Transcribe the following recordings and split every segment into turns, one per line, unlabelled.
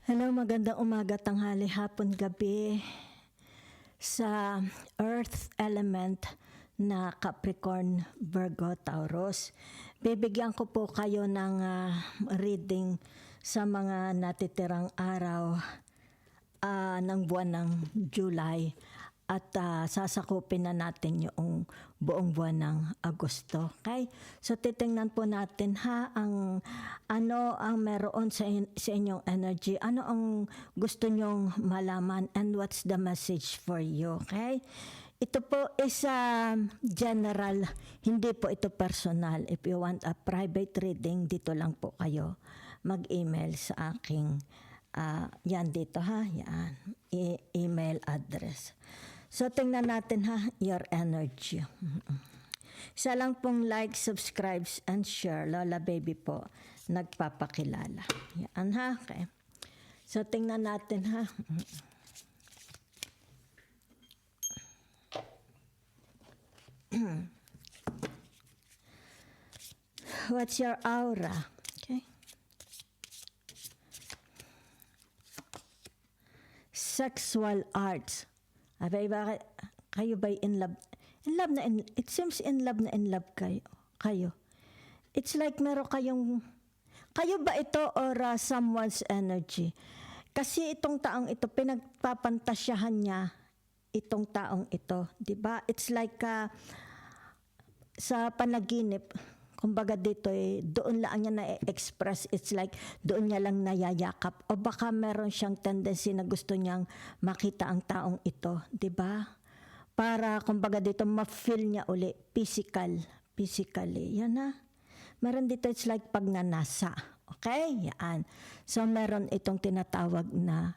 Hello, magandang umaga, tanghali, hapon, gabi sa Earth element na Capricorn, Virgo, Taurus. Bibigyan ko po kayo ng reading sa mga natitirang araw ng buwan ng July at sasakupin na natin yung buong buwan ng Agosto. Okay? So titingnan po natin ang ano ang meron sa inyong energy, ano ang gusto nyong malaman, and what's the message for you. Okay? Ito po is general, hindi po ito personal. If you want a private reading, dito lang po kayo mag-email sa aking yan dito yan, email address. So tingnan natin your energy. Isa lang pong like, subscribe, and share. Lola Baby po, nagpapakilala. Yan okay. So tingnan natin What's your aura? Okay. Sexual arts. Abay, bakit kayo ba in love? It seems in love kayo. It's like meron kayo ba ito or someone's energy? Kasi itong taong ito, pinagpapantasyahan niya itong taong ito. Diba? It's like sa panaginip, kumbaga dito doon lang niya na-express. It's like doon niya lang nayayakap. O baka meron siyang tendency na gusto niyang makita ang taong ito. Diba? Para kumbaga dito ma-feel niya uli. Physically. Yan Meron dito it's like pagnanasa. Okay? Yan. So meron itong tinatawag na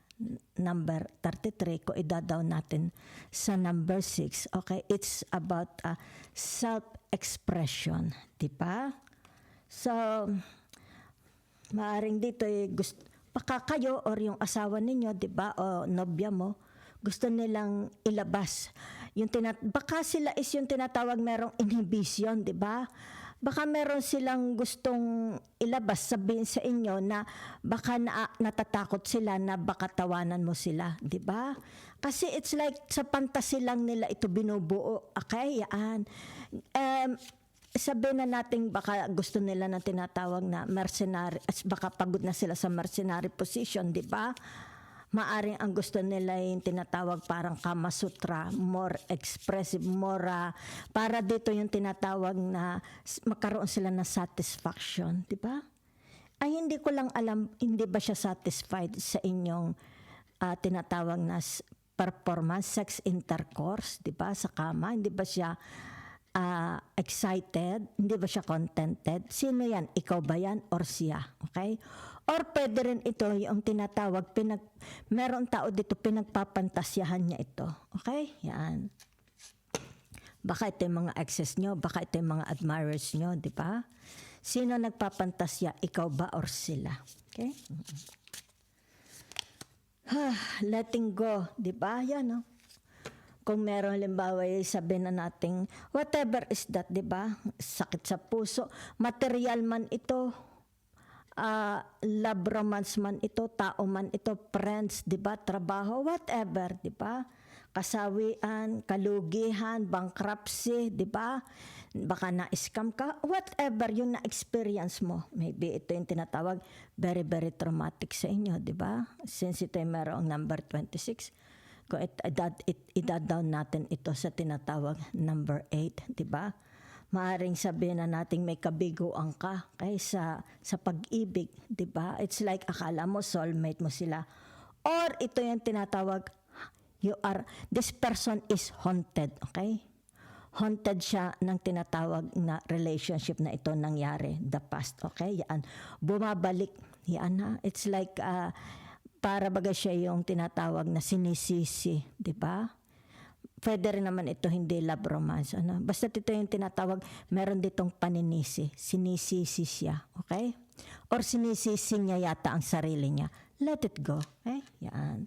number 33 ko idadaw natin sa number 6. Okay? It's about self-expression. Diba? So, maaring dito baka kayo or yung asawa ninyo, diba? O nobya mo, gusto nilang ilabas. Baka sila is yung tinatawag merong inhibition, diba? Baka meron silang gustong ilabas, sabihin sa inyo na baka natatakot sila na baka tawanan mo sila, di ba? Kasi it's like sa fantasy lang nila ito binubuo. Okay, yan. Sabihin na natin baka gusto nila na tinatawag na mercenary, at baka pagod na sila sa mercenary position, di ba? Maaring ang gusto nila yung tinatawag parang Kama Sutra, more expressive, more para dito yung tinatawag na magkaroon sila ng satisfaction, di ba? Ay hindi ko lang alam, hindi ba siya satisfied sa inyong tinatawag na performance, sex intercourse, di ba, sa kama? Hindi ba siya excited? Hindi ba siya contented? Sino yan? Ikaw ba yan or siya? Okay? Or pwede rin ito yung tinatawag, meron tao dito pinagpapantasyahan niya ito. Okay? Yan. Baka ito yung mga exes nyo, baka ito yung mga admirers nyo, di ba? Sino nagpapantasya? Ikaw ba or sila? Okay? Letting go, di ba? Yan, Kung meron halimbawa, sabihin na natin, whatever is that, di ba? Sakit sa puso, material man ito, love romance man ito, tao man ito, friends, di ba? Trabaho, whatever, di ba? Kasawian, kalugihan, bankruptcy, di ba? Baka na-scam ka, whatever yung na-experience mo. Maybe ito yung tinatawag, very, very traumatic sa inyo, di ba? Since ito yung merong number 26, kung i-down natin ito sa tinatawag number 8, di ba? Maaring sabihin na natin may kabiguan ka kaysa sa pag-ibig, di ba? It's like akala mo soulmate mo sila. Or ito yung tinatawag, this person is haunted, okay? Haunted siya ng tinatawag na relationship na ito nangyari, the past, okay? Yan, bumabalik, yan It's like, para baga siya yung tinatawag na sinisisi, di ba? Pwede rin naman ito hindi love romance. Basta ito yung tinatawag, meron ditong paninisi. Sinisisi siya. Okay? Or sinisisi niya yata ang sarili niya. Let it go. Okay? Yan.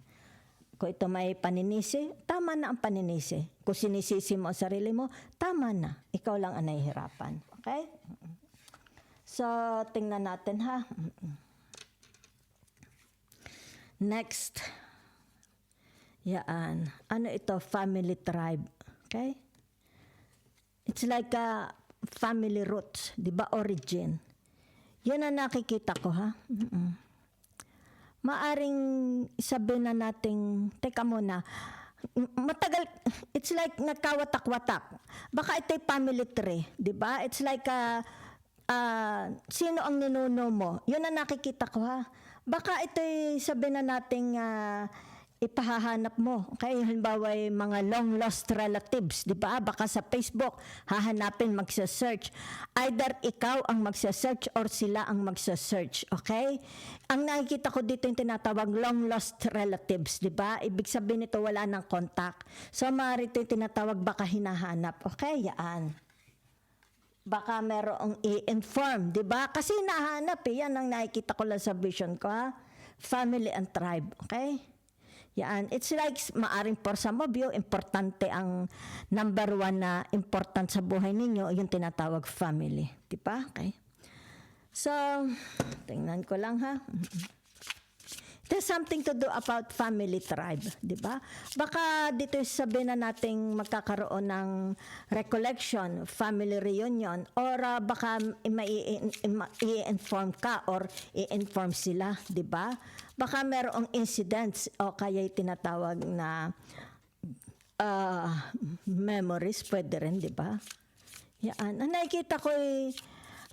Kung ito may paninisi, tama na ang paninisi. Kung sinisisi mo ang sarili mo, tama na. Ikaw lang ang nahihirapan. Okay? So, tingnan natin Next. Yan. Ano ito? Family tribe. Okay? It's like a family roots. Di ba? Origin. Yan ang nakikita ko, ha? Maaring sabihin na nating, teka muna, matagal, it's like nagkawatak-watak. Baka ito'y family tree, di ba? It's like, sino ang ninuno mo? Yun ang nakikita ko, ha? Baka ito'y sabihin na nating ipahahanap mo. Okay, halimbawa mga long lost relatives, di ba? Baka sa Facebook, hahanapin, magsa-search. Either ikaw ang magsa-search or sila ang magsa-search. Okay? Ang nakikita ko dito yung tinatawag long lost relatives, di ba? Ibig sabihin nito wala ng contact. So, maaari ito yung tinatawag baka hinahanap. Okay, yan. Baka merong i-inform, di ba? Kasi hinahanap yan ang nakikita ko lang sa vision ko, ha? Family and tribe, okay? Yan. It's like, maaring for some of you, importante ang number one na important sa buhay ninyo, yung tinatawag family. Di ba? Okay. So, tingnan ko lang, ha. There's something to do about family tribe, di ba? Baka dito sabihin na nating magkakaroon ng recollection, family reunion, or baka i-inform ka or i-inform sila, di ba? Baka merong incidents o kaya tinatawag na memories, pwede rin, di ba? Yan. Ang nakikita ko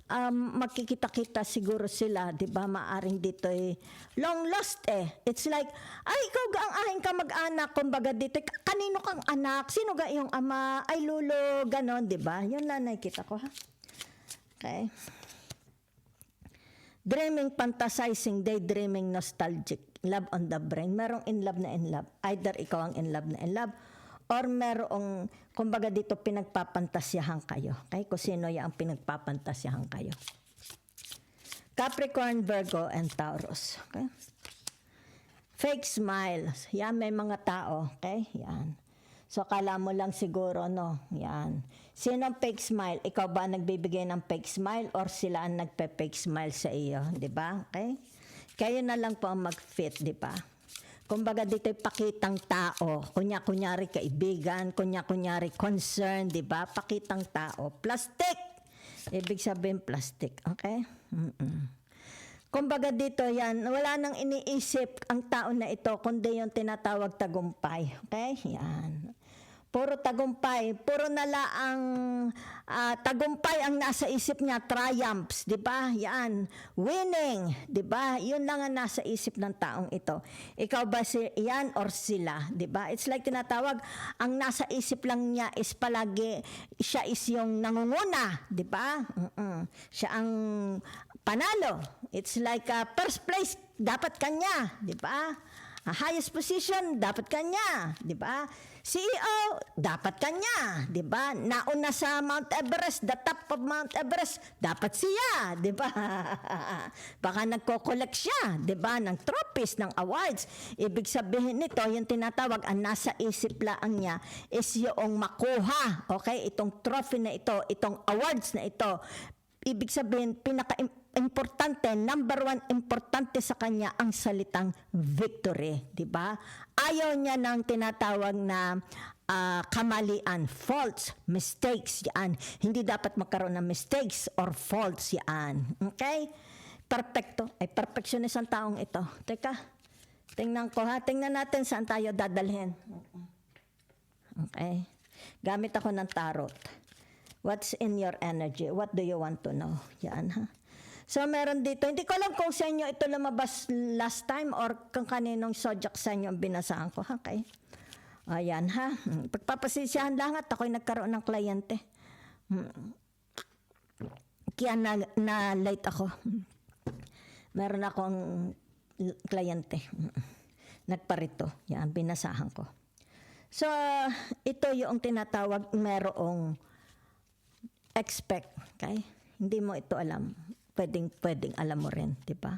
magkikita-kita siguro sila, di ba? Maaring dito long lost It's like, ay, ikaw ang aking kamag-anak, kumbaga dito, kanino kang anak? Sino ga iyong ama? Ay, lulo, ganon, di ba? Yun lang nakikita ko, ha? Okay. Dreaming, fantasizing, daydreaming, nostalgic, love on the brain. Merong in love na in love. Either ikaw ang in love na in love, or merong, kumbaga dito, pinagpapantasyahan kayo. Okay? Kung sino yung pinagpapantasyahan kayo. Capricorn, Virgo, and Taurus. Okay? Fake smiles. Yan, may mga tao. Okay? Yan. So, kala mo lang siguro, no? Yan. Sino ang fake smile? Ikaw ba nagbibigay ng fake smile or sila ang nagpe-fake smile sa iyo? Diba? Okay? Kayo na lang po ang mag-fit, diba? Kumbaga dito'y pakitang tao. Kunyari kaibigan, kunyari concern, diba? Pakitang tao. Plastic! Ibig sabihin plastic. Okay? Kumbaga dito yan, wala nang iniisip ang tao na ito, kundi yung tinatawag tagumpay. Okay? Yan. Puro tagumpay, puro nalaang tagumpay ang nasa isip niya, triumphs, di ba? Yan, winning, di ba? Yun lang ang nasa isip ng taong ito. Ikaw ba yan or sila, di ba? It's like tinatawag, ang nasa isip lang niya is palagi, siya is yung nangunguna, di ba? Siya ang panalo. It's like first place, dapat kanya, di ba? Highest position, dapat kanya, di ba? CEO, dapat kanya, di ba? Nauna sa Mount Everest, the top of Mount Everest, dapat siya, di ba? Baka nagko-collect siya, di ba? Ng trophies, ng awards. Ibig sabihin nito, yung tinatawag, ang nasa isip lang niya is yung makuha, okay? Itong trophy na ito, itong awards na ito. Ibig sabihin, pinaka-importante, number one importante sa kanya ang salitang victory, di ba? Ayaw niya ng tinatawag na kamalian, faults, mistakes, yan. Hindi dapat magkaroon ng mistakes or faults, yan. Okay? Perfecto. Ay, perfectionist ang taong ito. Teka, tingnan ko ha. Tingnan natin saan tayo dadalhin. Okay? Gamit ako ng tarot. What's in your energy? What do you want to know? Yan ha. So meron dito, hindi ko alam kung sa inyo ito lumabas last time or kung kaninong zodiac sa inyo ang binasahan ko. Okay? Ayan ha. Pagpapasisyahan lang at ako'y nagkaroon ng kliyente. Kaya na late ako. Meron akong kliyente. Nagparito. Yan, binasahan ko. So, ito yung tinatawag merong expect. Okay? Hindi mo ito alam. Pwedeng alam mo rin, di ba?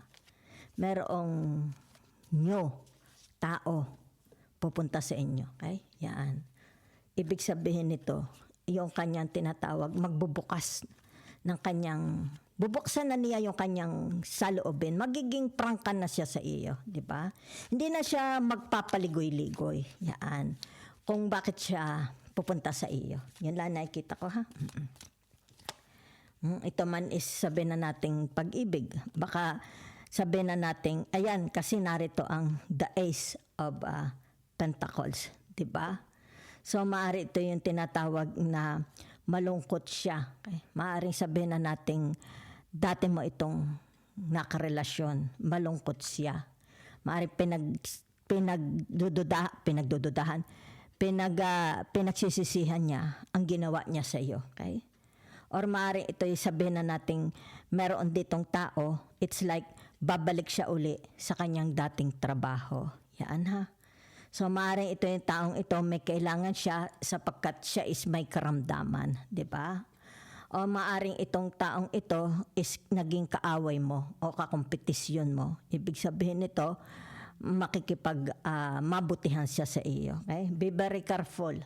Merong new tao pupunta sa inyo. Okay? Yan. Ibig sabihin nito, yung kanyang tinatawag, magbubukas ng kanyang bubuksan na niya yung kanyang saloobin. Magiging prangka na siya sa iyo, di ba? Hindi na siya magpapaligoy-ligoy. Yan. Kung bakit siya pupunta sa iyo. Yan lang nakikita ko, ha? Ito man is sabihin na nating pag-ibig. Baka sabihin na nating, ayan, kasi narito ang the Ace of Pentacles, di ba? So, maaari ito yung tinatawag na malungkot siya. Okay? Maaaring sabihin na nating dati mo itong nakarelasyon, malungkot siya. Maaaring pinagsisisihan niya ang ginawa niya sa iyo. Okay? Or maaaring ito yung sabihin na nating meron ditong tao, it's like babalik siya uli sa kanyang dating trabaho. Yan, ha? So, maaaring ito yung taong ito, may kailangan siya sapagkat siya is may karamdaman, di ba? O maaaring itong taong ito is naging kaaway mo o kakompetisyon mo. Ibig sabihin nito, mabutihan siya sa iyo. Okay? Be very careful.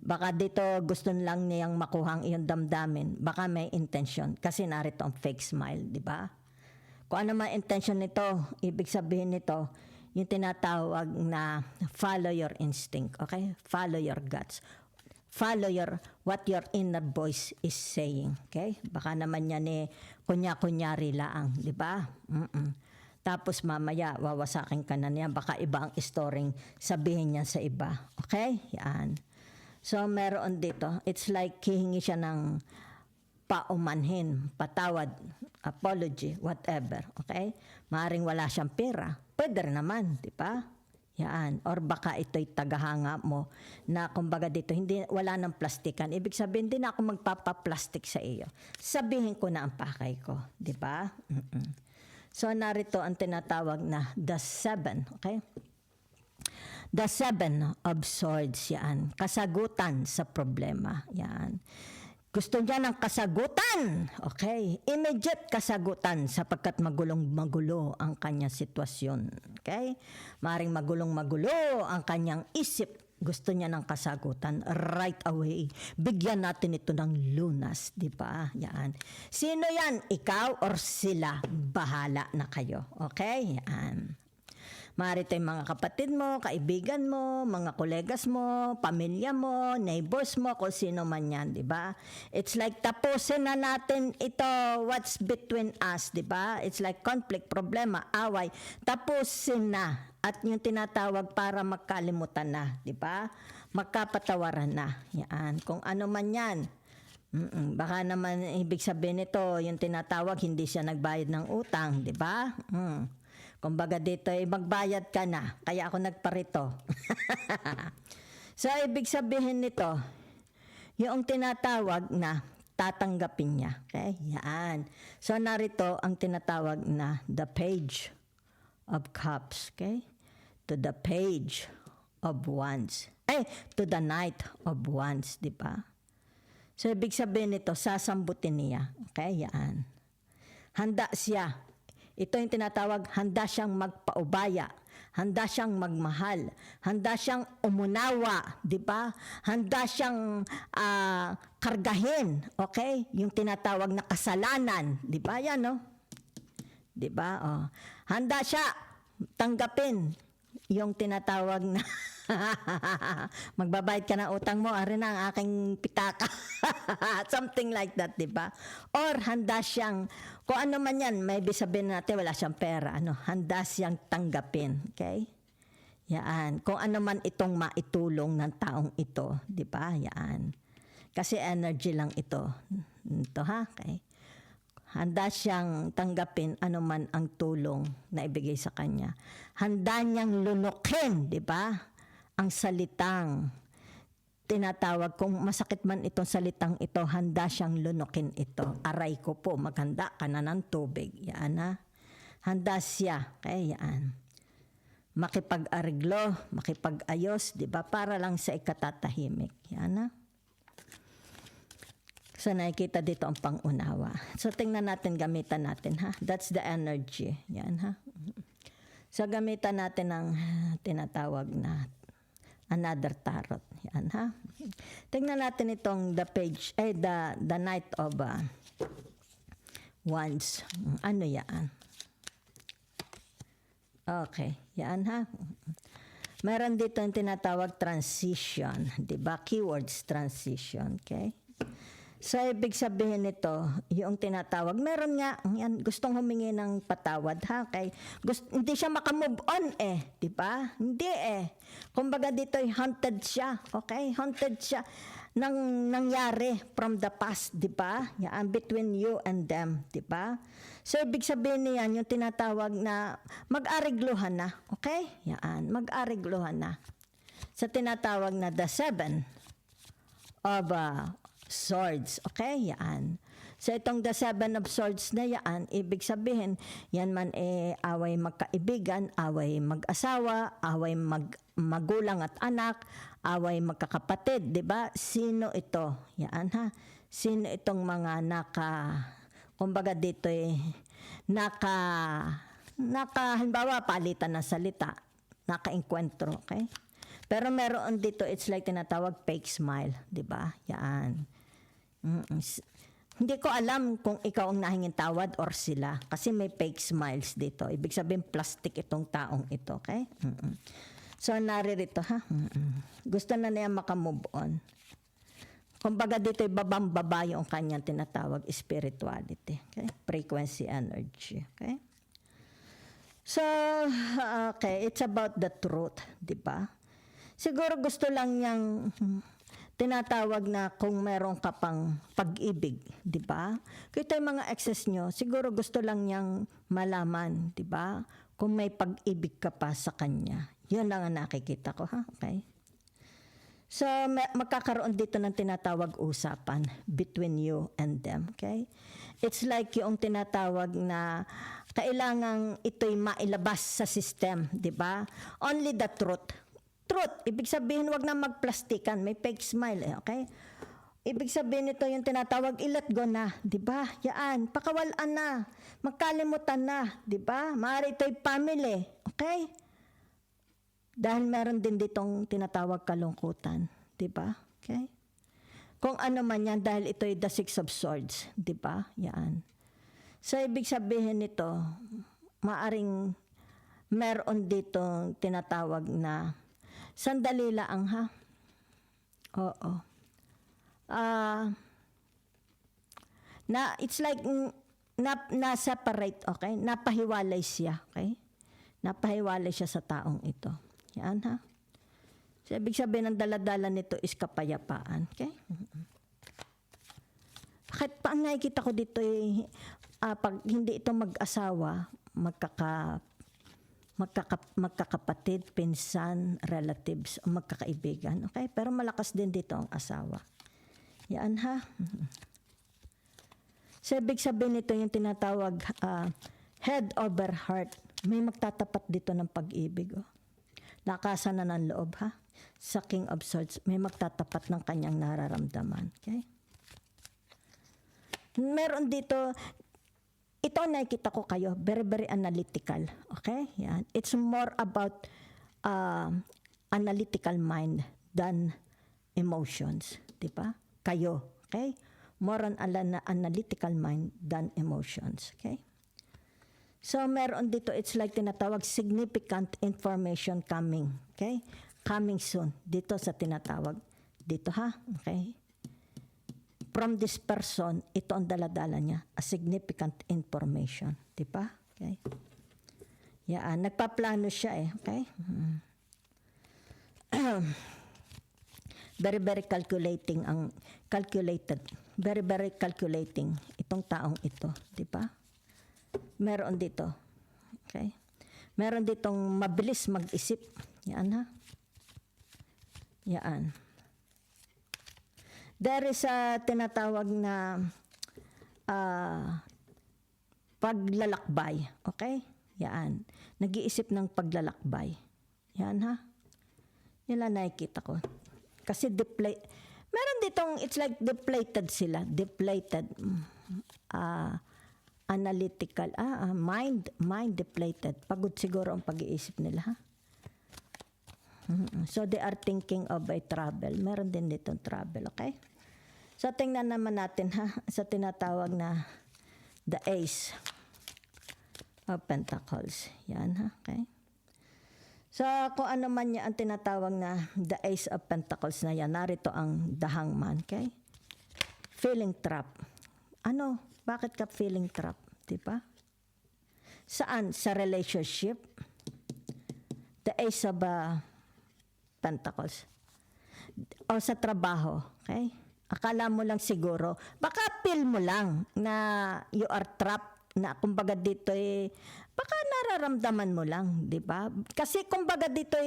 Baka dito gusto lang niyang makuha ang iyong damdamin. Baka may intention. Kasi narito ang fake smile, di ba? Kung ano man intention nito, ibig sabihin nito, yung tinatawag na follow your instinct, okay? Follow your guts. Follow what your inner voice is saying, okay? Baka naman yan kunya-kunyari laang, di ba? Tapos mamaya, wawasakin ka na niya. Baka iba ang storing sabihin niya sa iba, okay? Yan. So, meron dito, it's like hihingi siya ng paumanhin, patawad, apology, whatever, okay? Maaring wala siyang pera. Pwede rin naman, di ba? Yan. Or baka ito'y tagahanga mo na kumbaga dito, wala nang plastikan. Ibig sabihin, hindi na ako magpapaplastic sa iyo. Sabihin ko na ang pakay ko, di ba? So, narito ang tinatawag na the 7, okay? The 7 of Swords, yan. Kasagutan sa problema, yan. Gusto niya ng kasagutan. Okay? Immediate kasagutan sapagkat magulong-magulo ang kanyang sitwasyon. Okay? Maring magulong-magulo ang kanyang isip. Gusto niya ng kasagutan right away. Bigyan natin ito ng lunas, di ba? Yan. Sino yan? Ikaw or sila? Bahala na kayo. Okay? Yan. Maaari tayong mga kapatid mo, kaibigan mo, mga kolegas mo, pamilya mo, neighbors mo, kung sino man yan, di ba? It's like tapusin na natin ito, what's between us, di ba? It's like conflict, problema, away, tapusin na. At yung tinatawag para magkalimutan na, di ba? Magkapatawaran na. Yan. Kung ano man yan. Baka naman ibig sabihin nito, yung tinatawag, hindi siya nagbayad ng utang, di ba? Kumbaga dito ay magbayad ka na, kaya ako nagparito. So, ibig sabihin nito, yung tinatawag na tatanggapin niya. Okay? Yan. So, narito ang tinatawag na the Page of Cups. Okay? To the Page of Wands. To the Knight of Wands, di ba? So, ibig sabihin nito, sasambutin niya. Okay? Yan. Handa siya. Ito yung tinatawag, handa siyang magpaubaya, handa siyang magmahal, handa siyang umunawa, di ba? Handa siyang kargahin, okay? Yung tinatawag na kasalanan, di ba? Yan, no? Di ba? Oh. Handa siya tanggapin yung tinatawag na magbabayad ka ng utang mo, ari na ang aking pitaka. Something like that, di ba? Or handa siyang, kung ano man yan, may sabihin natin wala siyang pera, handa siyang tanggapin, okay? Yan. Kung ano man itong maitulong ng taong ito, di ba? Yan. Kasi energy lang ito. Ito, ha? Okay? Handa siyang tanggapin ano man ang tulong na ibigay sa kanya. Handa niyang lunukin, di ba? Ang salitang tinatawag, kung masakit man itong salitang ito, handa siyang lunukin ito. Aray ko po, maghanda ka na ng tubig. Yan, ha? Handa siya. Okay, yan. Makipag-ariglo, makipag-ayos, di ba? Para lang sa ikatatahimik. Yan, ha? So, nakikita dito ang pangunawa. So, tingnan natin, gamitan natin, ha? That's the energy. Yan, ha? So, gamitan natin ang tinatawag na another tarot. Yan, ha? Tingnan natin itong the Knight of Wands. Ano yan? Okay, yan ha. Meron dito yung tinatawag transition, di ba? Keywords transition, okay? So, ibig sabihin nito, yung tinatawag, meron nga, yan, gustong humingi ng patawad, ha? Kay, hindi siya makamove on di ba? Hindi Kumbaga dito, haunted siya, okay? Haunted siya ng nangyari from the past, di ba? Yan, between you and them, di ba? So, ibig sabihin niyan, yung tinatawag na mag-arigluhan na, okay? Yan, mag-arigluhan na. Sa tinatawag na the 7 of swords. Okay, yan. So itong the 7 of swords na yan, ibig sabihin, yan man away magkaibigan, away mag-asawa, away magulang at anak, away magkakapatid, di ba? Sino ito? Yan ha. Sino itong mga kumbaga dito halimbawa palitan ng salita, naka-enkwentro, okay? Pero meron dito, it's like tinatawag fake smile, di ba? Yan. Hindi ko alam kung ikaw ang nahingin tawad or sila kasi may fake smiles dito. Ibig sabihin plastic itong taong ito, okay? So naririto ha. Gusto na niya makamove on. Kumbaga dito babang-baba yung kanyang tinatawag spirituality, okay? Frequency energy, okay? So okay, it's about the truth, di ba? Siguro gusto lang niyang tinatawag na kung meron ka pang pag-ibig, di ba? Kaya yung mga exes nyo, siguro gusto lang niyang malaman, di ba? Kung may pag-ibig ka pa sa kanya. Yun lang ang nakikita ko, ha? Okay? So, magkakaroon dito ng tinatawag usapan between you and them, okay? It's like yung tinatawag na kailangang ito'y mailabas sa system, di ba? Only the truth. Truth, ibig sabihin wag na magplastikan, may fake smile, okay? Ibig sabihin nito yung tinatawag i-let go na, 'di ba? Yaan, pakawalan na, magkalimutan na, 'di ba? Maaari ito'y family, okay? Dahil meron din ditong tinatawag kalungkutan, 'di ba? Okay? Kung ano man 'yan dahil ito'y the 6 of swords, 'di ba? Yaan. So ibig sabihin nito, maaring meron ditong tinatawag na sandali lang ha. Oo. It's like na-separate, okay? Napahiwalay siya, okay? Napahiwalay siya sa taong ito. Yan ha. So, ibig sabihin ng daladala nito is kapayapaan, okay? Bakit pa ang nakikita ko dito pag hindi ito mag-asawa, magkakapatid, pinsan, relatives, magkakaibigan. Okay? Pero malakas din dito ang asawa. Yan ha. So, ibig sabihin nito yung tinatawag head over heart. May magtatapat dito ng pag-ibig. Oh. Lakasan na ng loob ha. Sa King of Swords, may magtatapat ng kanyang nararamdaman. Okay? Meron dito, ito nakikita ko kayo, very, very analytical. Okay? Yan. It's more about analytical mind than emotions. Diba? Kayo. Okay? More on analytical mind than emotions. Okay? So, meron dito, it's like tinatawag significant information coming. Okay? Coming soon. Dito sa tinatawag. Dito ha? Okay? From this person, ito ang daladala niya, a significant information. Di ba? Okay. Yan, nagpaplano siya okay? Very, very calculating very, very calculating itong taong ito. Di ba? Meron dito. Okay? Meron ditong mabilis mag-isip. Yan ha? Yan. There is a tinatawag na paglalakbay. Okay? Yan. Nag-iisip ng paglalakbay. Yan ha? Yan lang nakikita ko. Kasi meron ditong, it's like depleted sila. Depleted. Analytical. Mind depleted. Pagod siguro ang pag-iisip nila ha? So they are thinking of a travel. Meron din ditong travel. Okay? So, tingnan naman natin ha, sa tinatawag na the Ace of Pentacles. Yan ha, okay? So, kung ano man yan ang tinatawag na the Ace of Pentacles na yan, narito ang the Hangman, okay? Feeling trap. Ano? Bakit ka feeling trap? Diba? Saan? Sa relationship? The Ace of Pentacles. O sa trabaho, okay? Akala mo lang siguro, baka feel mo lang na you are trapped, na kumbaga dito baka nararamdaman mo lang, di ba? Kasi kumbaga dito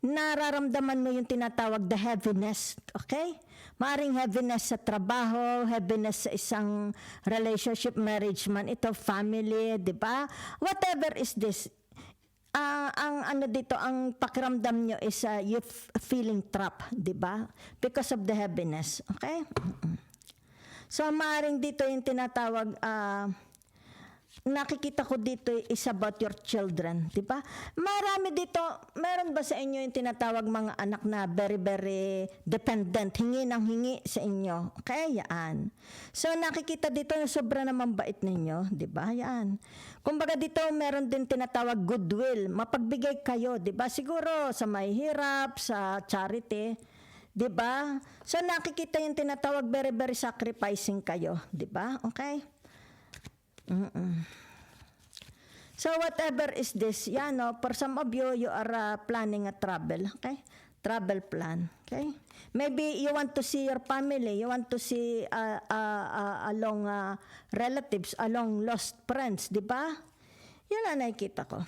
nararamdaman mo yung tinatawag the heaviness, okay? Maaring heaviness sa trabaho, heaviness sa isang relationship, marriage man, ito family, di ba? Whatever is this, ang ano dito, ang pakiramdam nyo is you feeling trapped, di ba? Because of the heaviness, okay? So, maaring dito yung tinatawag, nakikita ko dito is about your children, di ba? Marami dito, meron ba sa inyo yung tinatawag mga anak na very, very dependent, hingi ng hingi sa inyo? Okay, yan. So, nakikita dito na sobra naman bait ninyo, di ba? Yan. Kumbaga dito, meron din tinatawag goodwill, mapagbigay kayo, di ba? Siguro sa may hirap, sa charity, di ba? So, nakikita yung tinatawag very, very sacrificing kayo, di ba? Okay? So whatever is this, no, for some of you, you are planning a travel, okay? Travel plan, okay? Maybe you want to see your family, you want to see along relatives, along lost friends, di ba? Yan ang nakikita ko.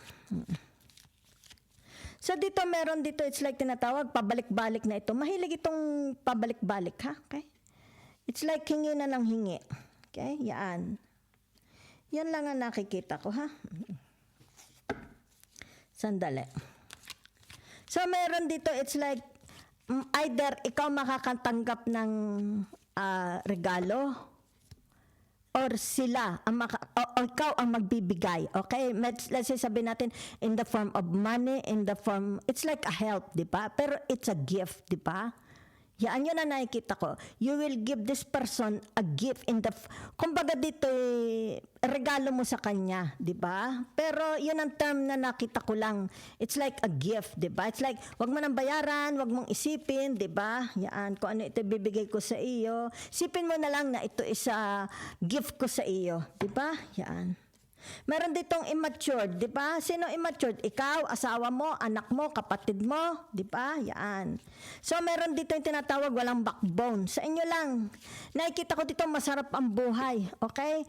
So dito, meron dito, it's like tinatawag, pabalik-balik na ito. Mahilig itong pabalik-balik, ha? Okay? It's like hingi na ng hingi. Okay? Yan. Yan lang ang nakikita ko, ha? Sandali. So, meron dito, it's like, either ikaw makakatanggap ng regalo, or sila, o ikaw ang magbibigay, okay? Let's say sabihin natin, in the form of money, in the form, it's like a help, di ba? Pero it's a gift, di ba? Yan yun na nakikita ko. You will give this person a gift in the, kumbaga dito, regalo mo sa kanya, di ba? Pero yun ang term na nakita ko lang. It's like a gift, di ba? It's like, wag mo nang bayaran, wag mong isipin, di ba? Yan, kung ano ito bibigay ko sa iyo. Isipin mo na lang na ito is a gift ko sa iyo, di ba? Yan. Meron ditong immature, di ba? Sino immature? Ikaw, asawa mo, anak mo, kapatid mo, di ba? Yan. So, meron dito yung tinatawag walang backbone. Sa inyo lang. Nakikita ko dito masarap ang buhay. Okay?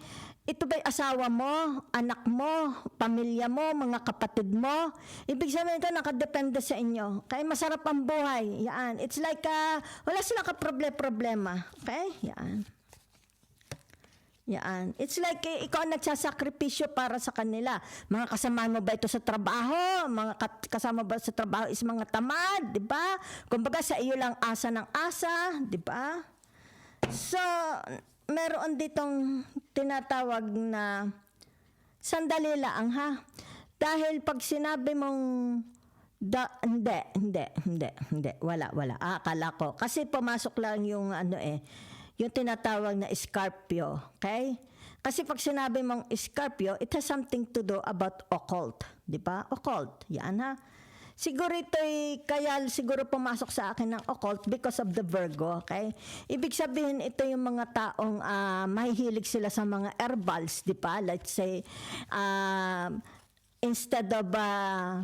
Ito ba'y asawa mo, anak mo, pamilya mo, mga kapatid mo? Ibig sabihin ito, nakadepende sa inyo. Okay? Masarap ang buhay. Yan. It's like, wala silang problema. Okay? Yan. Yan. It's like ikaw ang nagsasakripisyo para sa kanila. Mga kasama mo ba ito sa trabaho? Mga kasama ba sa trabaho is mga tamad, di ba? Kumbaga sa iyo lang asa ng asa, di ba? So, meron ditong tinatawag na sandali lang, ha? Dahil pag sinabi mong hindi. Wala. Akala ko. Kasi pumasok lang yung yung tinatawag na Scorpio, okay? Kasi pag sinabi mong Scorpio, it has something to do about occult, di ba? Occult, yan ha. Siguro kaya siguro pumasok sa akin ng occult because of the Virgo, okay? Ibig sabihin, ito yung mga taong mahihilig sila sa mga herbals, di ba? Let's say, instead of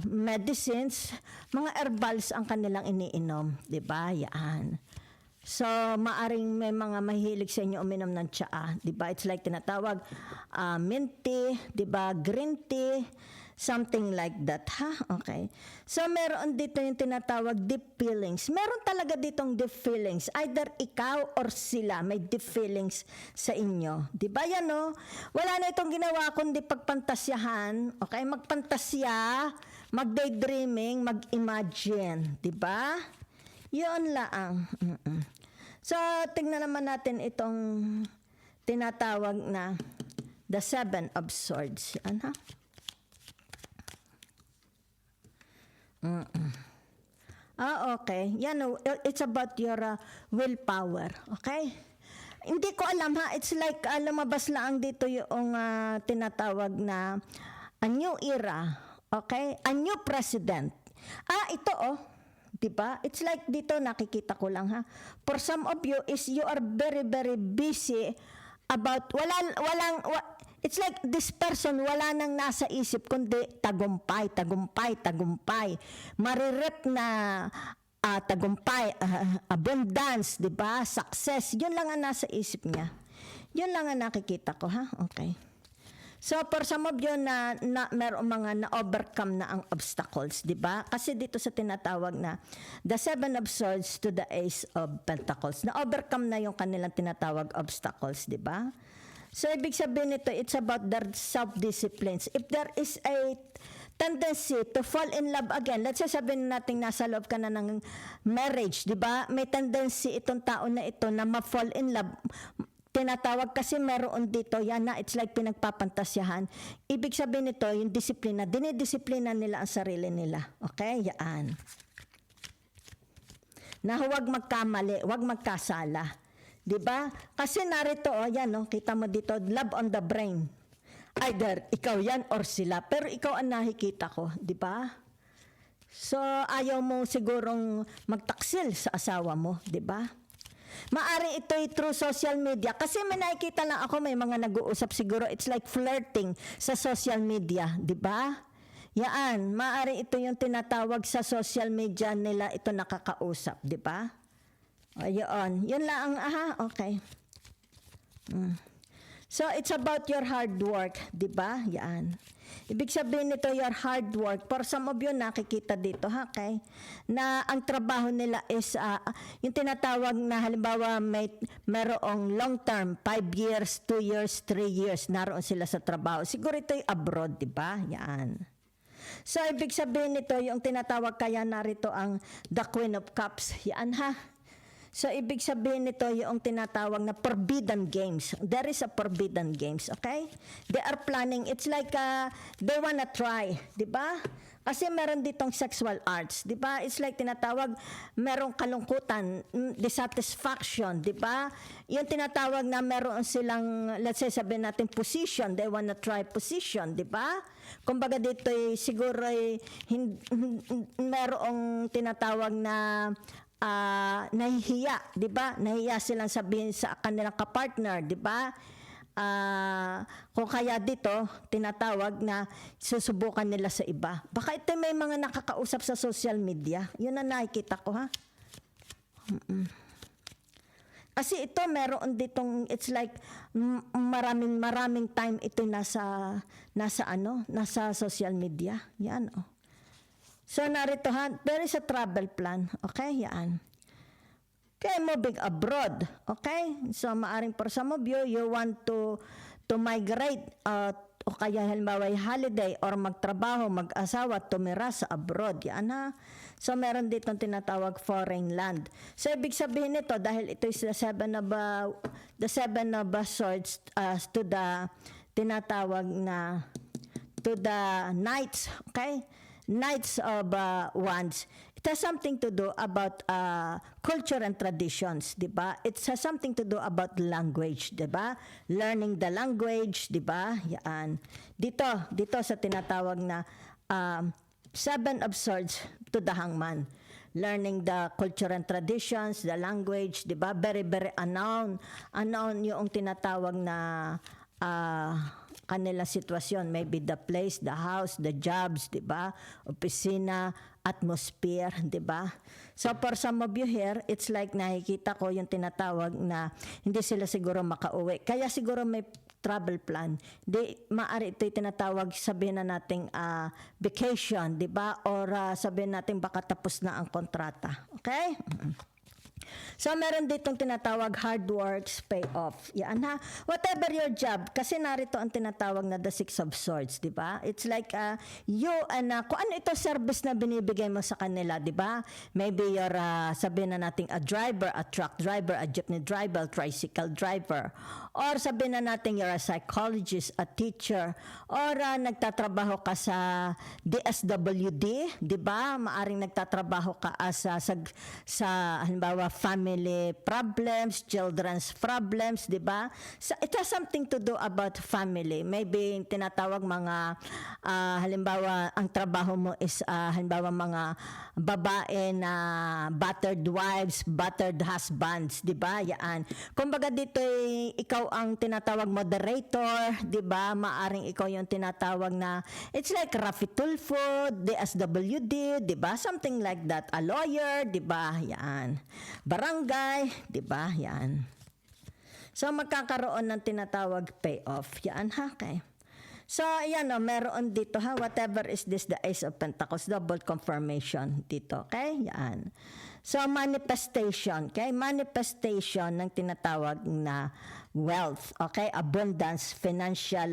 medicines, mga herbals ang kanilang iniinom, di ba? Yan. So, maaring may mga mahilig sa inyo uminom ng tsaa, di ba? It's like tinatawag mint tea, di ba? Green tea, something like that, ha? Okay. So, meron dito yung tinatawag deep feelings. Meron talaga ditong deep feelings. Either ikaw or sila may deep feelings sa inyo. Di ba yan, no? Wala na itong ginawa kundi pagpantasyahan, okay? Magpantasya, mag-daydreaming, mag-imagine, di ba? Yun lang. So, tingnan naman natin itong tinatawag na the Seven of Swords. Yan, ha? Okay. Yan, it's about your willpower. Okay? Hindi ko alam ha. It's like lumabas lang dito yung tinatawag na a new era. Okay? A new president. Ito oh. Diba? It's like dito nakikita ko lang ha. For some of you is you are very very busy about it's like this person wala nang nasa isip kundi tagumpay, tagumpay, tagumpay. Marirep na tagumpay, abundance, 'di ba? Success. 'Yun lang ang nasa isip niya. 'Yun lang ang nakikita ko ha. Okay. So for some of you na merong mga na-overcome na ang obstacles, 'di ba? Kasi dito sa tinatawag na the seven of swords to the ace of pentacles, na-overcome na yung kanilang tinatawag obstacles, 'di ba? So ibig sabihin nito, it's about their self-disciplines. If there is a tendency to fall in love again, let's say sabihin natin nasa loob ka na ng marriage, 'di ba? May tendency itong tao na ito na ma-fall in love. Tinatawag kasi meron dito, yan na, it's like pinagpapantasyahan. Ibig sabihin nito, yung disiplina, dinidisiplina nila ang sarili nila. Okay? Yan. Na huwag magkamali, huwag magkasala. Diba? Kasi narito, yan, kita mo dito, love on the brain. Either ikaw yan or sila. Pero ikaw ang nakikita ko. Diba? So, ayaw mo sigurong magtaksil sa asawa mo. Diba? Maari ito'y through social media. Kasi may nakikita lang ako, may mga nag-uusap siguro. It's like flirting sa social media. Diba? Yan. Maari ito yung tinatawag sa social media nila. Ito nakakausap. Diba? Ayun. Yun lang. Okay. So, it's about your hard work. Diba? Yan. Ibig sabihin nito, your hard work. For some of you, nakikita dito, okay? Na ang trabaho nila is, yung tinatawag na halimbawa, merong long term, 5 years, 2 years, 3 years, naroon sila sa trabaho. Siguro ito'y abroad, di ba? Yan. So, ibig sabihin nito, yung tinatawag kaya narito ang the Queen of Cups. Yan ha. So, ibig sabihin nito yung tinatawag na forbidden games. There is a forbidden games, okay? They are planning. It's like they wanna try, di ba? Kasi meron ditong sexual arts, di ba? It's like tinatawag, merong kalungkutan, dissatisfaction, di ba? Yung tinatawag na meron silang, let's say sabihin natin position, they wanna try position, di ba? Kumbaga dito siguro merong tinatawag na nahihiya, 'di ba? Nahihiya silang sabihin sa kanilang kapartner, 'di ba? Kung kaya dito tinatawag na susubukan nila sa iba. Baka ito may mga nakakausap sa social media. 'Yun ang nakikita ko ha. Kasi ito meron ditong it's like maraming time ito nasa social media. Yan oh. So, narito ha, there is a travel plan. Okay, yan. Okay, moving abroad. Okay? So, maaring for some of you, you want to migrate o kaya halimbawa holiday or magtrabaho, mag-asawa, tumira sa abroad. Yan ha. So, meron dito tinatawag foreign land. So, ibig sabihin nito, dahil ito is the seven of swords to the tinatawag na to the knights. Okay? Knights of Wands. It has something to do about culture and traditions, di ba? It has something to do about language, di ba? Learning the language, di ba? Yan. Dito sa tinatawag na Seven of Swords to the Hangman. Learning the culture and traditions, the language, di ba? Very, very unknown. Unknown yung tinatawag na kanila sitwasyon, maybe the place, the house, the jobs, di ba? Opisina, atmosphere, di ba? So for some of you here, it's like nakikita ko yung tinatawag na hindi sila siguro makauwi. Kaya siguro may travel plan. Maari ito tinatawag, sabihin na nating vacation, di ba? Or sabihin natin baka tapos na ang kontrata. Okay? So, meron ditong tinatawag hard works pay off. Yan ha. Whatever your job, kasi narito ang tinatawag na the Six of Swords, di ba? It's like you, kung ano ito service na binibigay mo sa kanila, di ba? Maybe you're, sabihin na natin, a driver, a truck driver, a jeepney driver, tricycle driver. Or sabihin na natin, you're a psychologist, a teacher, or nagtatrabaho ka sa DSWD, di ba? Maaring nagtatrabaho ka sa halimbawa, halimbawa family problems, children's problems, di ba? So, it has something to do about family. Maybe tinatawag mga, halimbawa, ang trabaho mo is, halimbawa mga babae na battered wives, battered husbands, di ba? Yan. Kumbaga dito ikaw ang tinatawag moderator, di ba? Maaring ikaw yung tinatawag na, it's like Rafi Tulfo, DSWD, di ba? Something like that. A lawyer, di ba? Yan. Barangay, di ba? Yan. So, magkakaroon ng tinatawag payoff. Yan, ha? Okay. So, ayan o, meron dito ha, whatever is this, the Ace of Pentacles, double confirmation dito, okay? Yan. So, manifestation, okay? Manifestation ng tinatawag na wealth, okay? Abundance, financial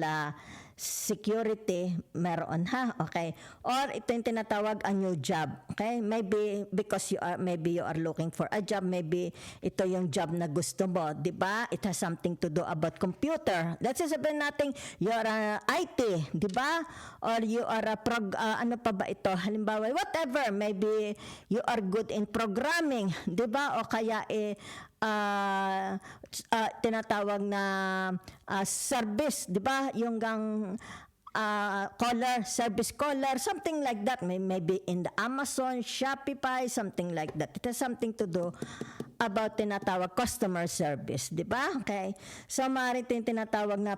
security, meron ha, okay? Or ito yung tinatawag a new job, okay? Maybe because maybe you are looking for a job, maybe ito yung job na gusto mo, di ba? It has something to do about computer. Let's say sabihin natin, you're IT, di ba? Or you are a ano pa ba ito? Halimbawa, whatever, maybe you are good in programming, di ba? O kaya tinatawag na service, di ba? Yung gang caller, service caller, something like that. Maybe in the Amazon, Shopify, something like that. It has something to do about tinatawag customer service, di ba? Okay. So, maaari ito yung tinatawag na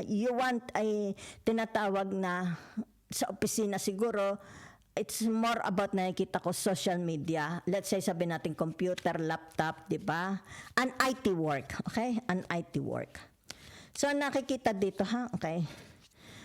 you want ay tinatawag na sa opisina siguro, it's more about nakikita ko social media. Let's say sabi natin computer, laptop, di ba? An IT work, okay? An IT work. So nakikita dito ha, okay?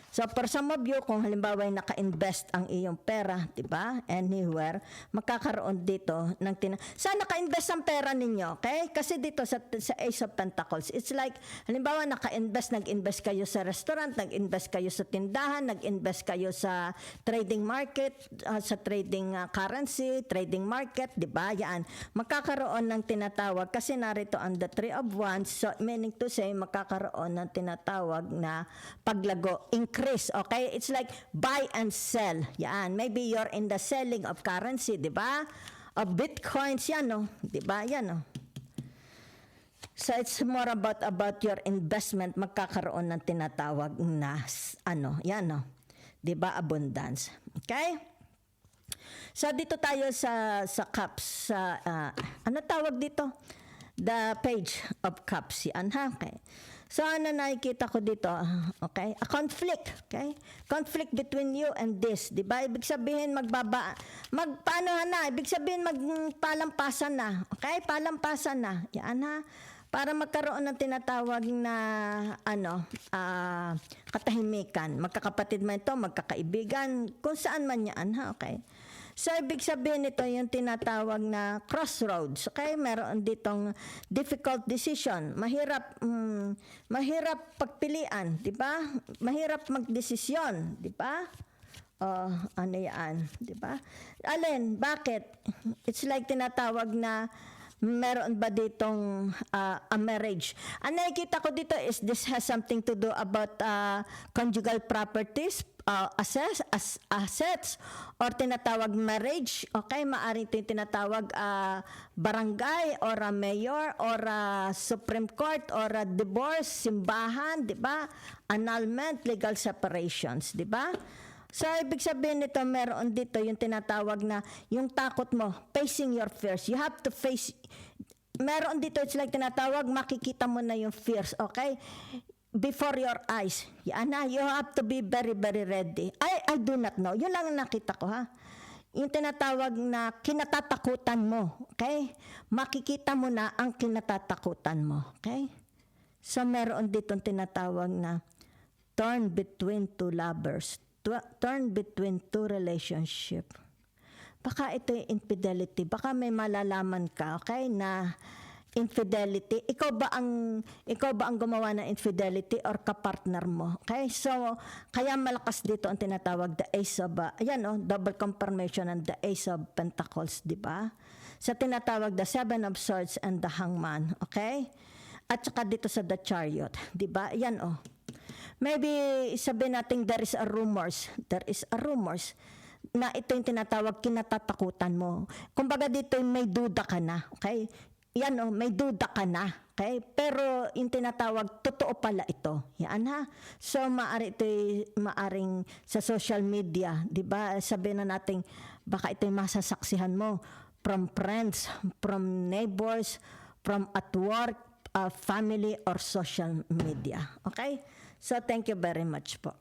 So for some of you, kung halimbawa ay naka-invest ang iyong pera, di ba? Anywhere, magkakaroon dito ng saan naka-invest ang pera ninyo, okay? Kasi dito sa Ace of Pentacles, it's like, halimbawa nag-invest kayo sa restaurant, nag-invest kayo sa tindahan, nag-invest kayo sa trading market, sa trading currency, trading market, di ba? Yan. Magkakaroon ng tinatawag, kasi narito ang the Three of Wands, so meaning to say, magkakaroon ng tinatawag na paglago, increase, okay? It's like buy and sell. Yan. Maybe you're in the selling of currency, di ba? Of bitcoins, yan, no? Di ba? Yan, no? So, it's more about your investment. Magkakaroon ng tinatawag na, ano, yan, no? Di ba? Abundance. Okay? So, dito tayo sa cups. Ano tawag dito? The Page of Cups. Yan, ha? Okay. So, ano nakikita ko dito? Okay? A conflict. Okay? Conflict between you and this. Diba? Ibig sabihin, paano na? Ibig sabihin, magpalampasan na. Okay? Palampasan na. Yan ha? Para magkaroon ng tinatawag na, katahimikan. Magkakapatid man ito, magkakaibigan, kung saan man yan ha? Okay? So, ibig sabihin ito yung tinatawag na crossroads. Okay? Meron ditong difficult decision. Mahirap pagpilian. Di ba? Mahirap magdesisyon. Di ba? Ano yan? Di ba? Alin? Bakit? It's like tinatawag na meron ba ditong a marriage? Ang nakikita ko dito is this has something to do about conjugal properties, assets, or tinatawag marriage. Okay, maaari ito yung tinatawag barangay, or a mayor, or a Supreme Court, or a divorce, simbahan, di ba? Annulment, legal separations, di ba? So, ibig sabihin nito, meron dito yung tinatawag na yung takot mo, facing your fears. You have to face, meron dito, it's like tinatawag, makikita mo na yung fears, okay? Before your eyes. Yan na, you have to be very, very ready. I do not know. Yun lang ang nakita ko, ha? Yung tinatawag na kinatatakutan mo, okay? Makikita mo na ang kinatatakutan mo, okay? So, meron dito tinatawag na torn between two lovers. Turn between two relationship. Baka ito yung infidelity. Baka may malalaman ka, okay, na infidelity. Ikaw ba ang gumawa ng infidelity or kapartner mo? Okay? So, kaya malakas dito ang tinatawag the Ace of, double confirmation and the Ace of Pentacles, di ba? Sa tinatawag the Seven of Swords and the Hangman, okay? At saka dito sa the Chariot, di ba? Yan, Maybe sabihin natin there is a rumors na ito yung tinatawag kinatatakutan mo. Kumbaga dito may duda ka na, okay? Yan may duda ka na, okay? Pero yung tinatawag, totoo pala ito. Yan ha. So maaring sa social media, di ba? Sabihin na natin, baka ito yung masasaksihan mo from friends, from neighbors, from at work, family, or social media. Okay? So thank you very much po.